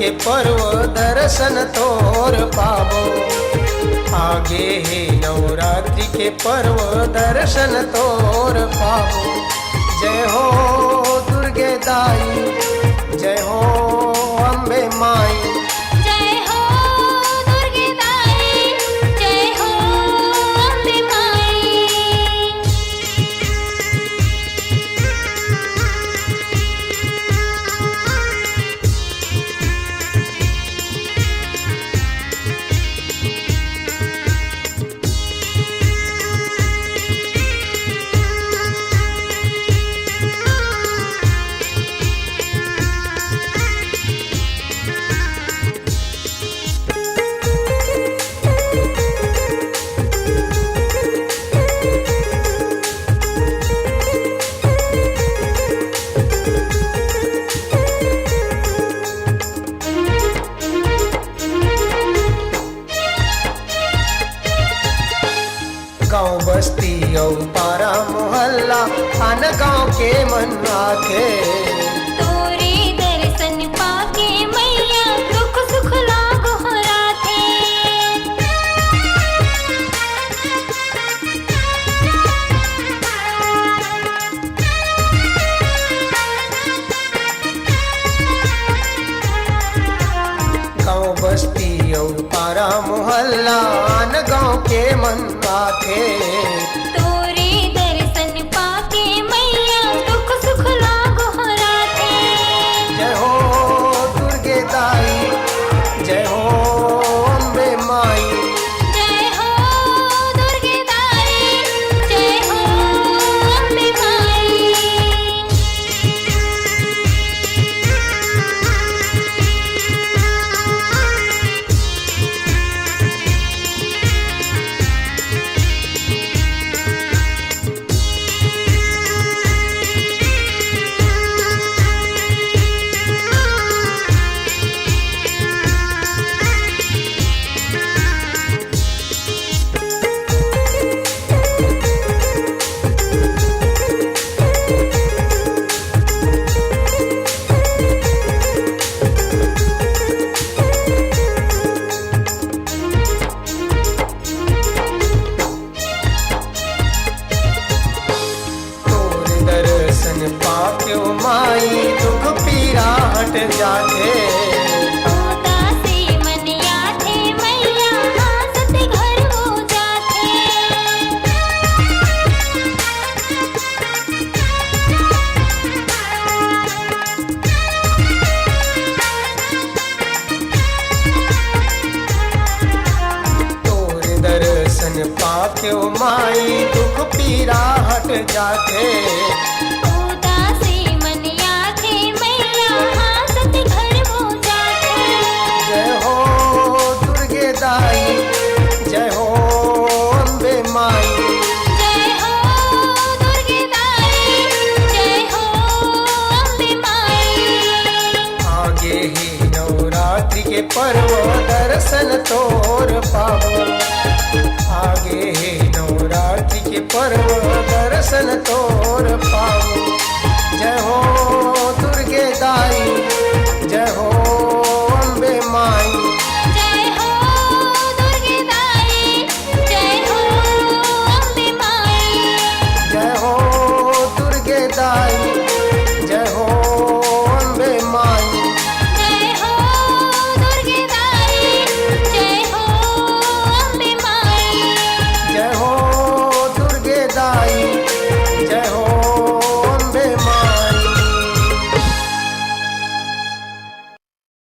के पर्व दर्शन तोर पावो। आगे है नवरात्रि के पर्व दर्शन तोर पावो। जय हो दुर्गे दाई, जय हो अम्बे माई। जय हो दुर्गे दाई, जय हो अम्बे माई। गाँव बस्ती और पारा मोहल्ला आन गाँव के मन आखे। तोरे दर्शन पाके मैया दुख सुख लागो राथे। गाँव बस्ती और पारा मोहल्ला आन गाँव के मन आखे। तोरे दर्शन पाके मैया दुख सुख लागो राथे। जय हो दुर्गे दाई, जय हो अम्बे माई। जय हो दुर्गे दाई, जय हो अम्बे माई। तोरे दर्शन पाक्यो माई दुख पीरा हट जाते। उदासी मन याथे मैया हासत घर हो जाथे। तोरे दर्शन पाक्यो माई दुख पीरा हट जाते। उदासी मन याथे मैया हासत घर हो जाथे। जय हो दुर्गे दाई, जय हो अम्बे माई। जय हो दुर्गे दाई, जय हो अम्बे माई। आगे ही नवरात्रि के पर्व दर्शन तोर पावो। आगे ही नवरात्रि के पर्व दर्शन तोर पावो। जय हो दुर्गे दाई,